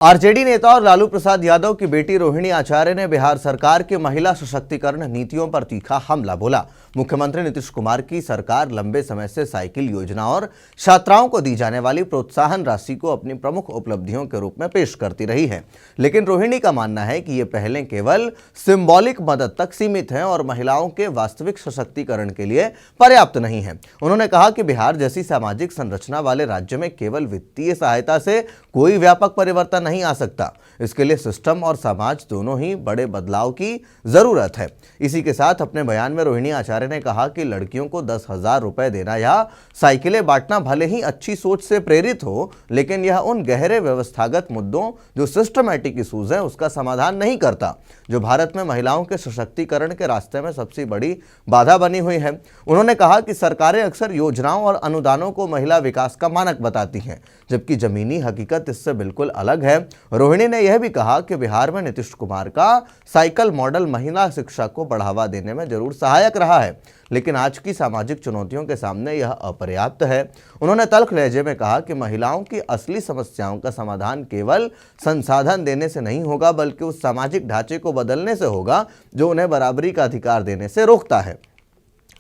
RJD नेता और लालू प्रसाद यादव की बेटी रोहिणी आचार्य ने बिहार सरकार की महिला सशक्तिकरण नीतियों पर तीखा हमला बोला। मुख्यमंत्री नीतीश कुमार की सरकार लंबे समय से साइकिल योजना और छात्राओं को दी जाने वाली प्रोत्साहन राशि को अपनी प्रमुख उपलब्धियों के रूप में पेश करती रही है, लेकिन रोहिणी का मानना है कि ये पहले केवल सिंबॉलिक मदद तक सीमित हैं और महिलाओं के वास्तविक सशक्तिकरण के लिए पर्याप्त नहीं है। उन्होंने कहा कि बिहार जैसी सामाजिक संरचना वाले राज्य में केवल वित्तीय सहायता से कोई व्यापक परिवर्तन नहीं आ सकता। इसके लिए सिस्टम और समाज दोनों ही बड़े बदलाव की जरूरत है। इसी के साथ अपने बयान में रोहिणी आचार्य ने कहा कि लड़कियों को 10,000 रुपए देना या साइकिलें बांटना भले ही अच्छी सोच से प्रेरित हो, लेकिन यह उन गहरे व्यवस्थागत मुद्दों जो सिस्टमैटिक इशूज हैं उसका समाधान नहीं करता, जो भारत में महिलाओं के सशक्तिकरण के रास्ते में सबसे बड़ी बाधा बनी हुई है। उन्होंने कहा कि सरकारें अक्सर योजनाओं और अनुदानों को महिला विकास का मानक बताती हैं, जबकि जमीनी हकीकत इससे बिल्कुल अलग है। रोहिणी ने यह भी कहा कि बिहार में नीतीश कुमार का साइकिल मॉडल महिला शिक्षा को बढ़ावा देने में जरूर सहायक रहा है, लेकिन आज की सामाजिक चुनौतियों के सामने यह अपर्याप्त है। उन्होंने तल्ख लहजे में कहा कि महिलाओं की असली समस्याओं का समाधान केवल संसाधन देने से नहीं होगा, बल्कि उस सामाजिक ढांचे को बदलने से होगा जो उन्हें बराबरी का अधिकार देने से रोकता है।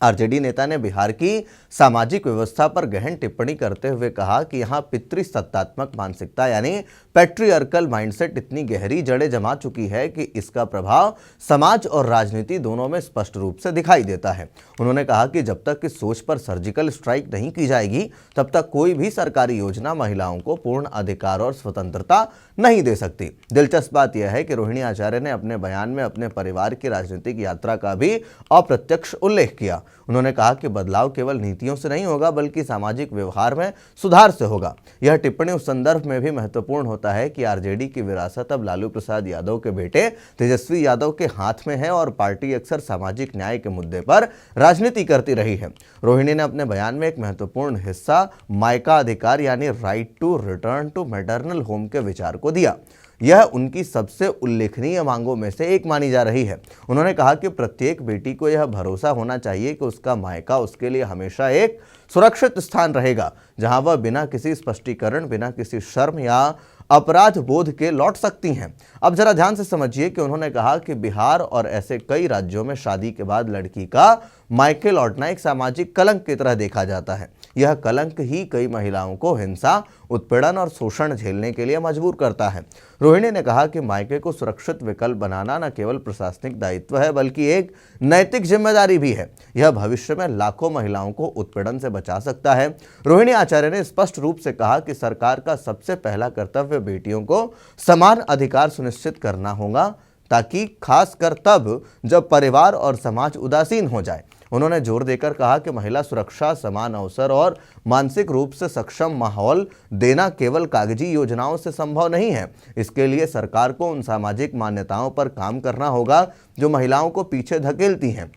आरजेडी नेता ने बिहार की सामाजिक व्यवस्था पर गहन टिप्पणी करते हुए कहा कि यहाँ पितृसत्तात्मक मानसिकता यानी पैट्रियर्कल माइंडसेट इतनी गहरी जड़ें जमा चुकी है कि इसका प्रभाव समाज और राजनीति दोनों में स्पष्ट रूप से दिखाई देता है। उन्होंने कहा कि जब तक इस सोच पर सर्जिकल स्ट्राइक नहीं की जाएगी, तब तक कोई भी सरकारी योजना महिलाओं को पूर्ण अधिकार और स्वतंत्रता नहीं दे सकती। दिलचस्प बात यह है कि रोहिणी आचार्य ने अपने बयान में अपने परिवार की राजनीतिक यात्रा का भी अप्रत्यक्ष उल्लेख किया। उन्होंने कहा कि बदलाव केवल नीतियों से नहीं होगा, बल्कि सामाजिक व्यवहार में सुधार से होगा। यह टिप्पणी उस संदर्भ में भी महत्वपूर्ण होता है कि आरजेडी की विरासत अब लालू प्रसाद यादव के बेटे तेजस्वी यादव के हाथ में है और पार्टी अक्सर सामाजिक न्याय के मुद्दे पर राजनीति करती रही है। रोहिणी ने अपने बयान में एक महत्वपूर्ण हिस्सा मायका अधिकार यानी right to return to maternal home के विचार को दिया। यह उनकी सबसे उल्लेखनीय मांगों में से एक मानी जा रही है। उन्होंने कहा कि प्रत्येक बेटी को यह भरोसा होना चाहिए कि उसका मायका उसके लिए हमेशा एक सुरक्षित स्थान रहेगा, जहां वह बिना किसी स्पष्टीकरण, बिना किसी शर्म या अपराध बोध के लौट सकती हैं। अब जरा ध्यान से समझिए कि उन्होंने कहा कि बिहार और ऐसे कई राज्यों में शादी के बाद लड़की का मायके लौटना एक सामाजिक कलंक की तरह देखा जाता है। यह कलंक ही कई महिलाओं को हिंसा, उत्पीड़न और शोषण झेलने के लिए मजबूर करता है। रोहिणी ने कहा कि मायके को सुरक्षित विकल्प बनाना न केवल प्रशासनिक दायित्व है, बल्कि एक नैतिक जिम्मेदारी भी है। यह भविष्य में लाखों महिलाओं को उत्पीड़न से बचा सकता है। रोहिणी आचार्य ने स्पष्ट रूप से कहा कि सरकार का सबसे पहला कर्तव्य बेटियों को समान अधिकार सुनिश्चित करना होगा, ताकि खासकर तब जब परिवार और समाज उदासीन हो जाए। उन्होंने जोर देकर कहा कि महिला सुरक्षा, समान अवसर और मानसिक रूप से सक्षम माहौल देना केवल कागजी योजनाओं से संभव नहीं है। इसके लिए सरकार को उन सामाजिक मान्यताओं पर काम करना होगा जो महिलाओं को पीछे धकेलती हैं।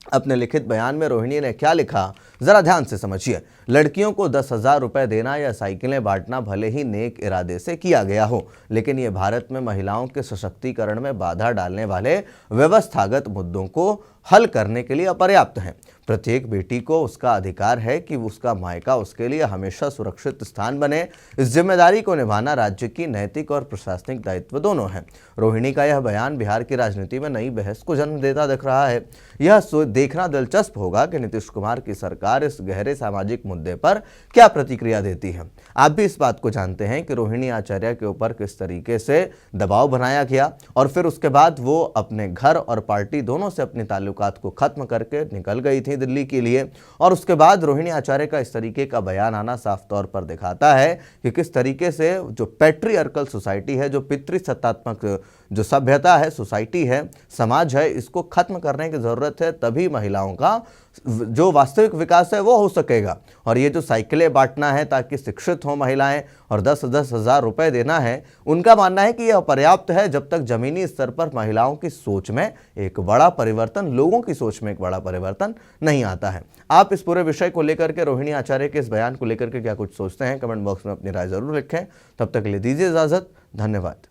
अपने लिखित बयान में रोहिणी ने क्या लिखा, जरा ध्यान से समझिए। लड़कियों को 10,000 रुपए देना या साइकिलें बांटना भले ही नेक इरादे से किया गया हो, लेकिन ये भारत में महिलाओं के सशक्तिकरण में बाधा डालने वाले व्यवस्थागत मुद्दों को हल करने के लिए अपर्याप्त हैं। प्रत्येक बेटी को उसका अधिकार है कि उसका मायका उसके लिए हमेशा सुरक्षित स्थान बने। इस जिम्मेदारी को निभाना राज्य की नैतिक और प्रशासनिक दायित्व दोनों है। रोहिणी का यह बयान बिहार की राजनीति में नई बहस को जन्म देता दिख रहा है। यह देखना दिलचस्प होगा कि नीतीश कुमार की सरकार इस गहरे सामाजिक मुद्दे पर क्या प्रतिक्रिया देती है। आप भी इस बात को जानते हैं कि रोहिणी आचार्य के ऊपर किस तरीके से दबाव बनाया गया और फिर उसके बाद वो अपने घर और पार्टी दोनों से अपनी ताल्लुकात को खत्म करके निकल गई थी दिल्ली के लिए। और उसके बाद रोहिणी आचार्य का इस तरीके का बयान आना साफ तौर पर दिखाता है कि किस तरीके से जो पैट्रियर्कल सोसाइटी है, जो पितृसत्तात्मक जो सभ्यता है, सोसाइटी है, समाज है, इसको खत्म करने की जरूरत है। तभी महिलाओं का जो वास्तविक विकास है वो हो सकेगा। और ये जो साइकिलें बांटना है ताकि शिक्षित हो महिलाएं और 10-10 हज़ार रुपए देना है, उनका मानना है कि यह पर्याप्त है जब तक जमीनी स्तर पर महिलाओं की सोच में एक बड़ा परिवर्तन, लोगों की सोच में एक बड़ा परिवर्तन नहीं आता है। आप इस पूरे विषय को लेकर के, रोहिणी आचार्य के इस बयान को लेकर के क्या कुछ सोचते हैं, कमेंट बॉक्स में अपनी राय जरूर लिखें। तब तक के लिए दीजिए इजाजत। धन्यवाद।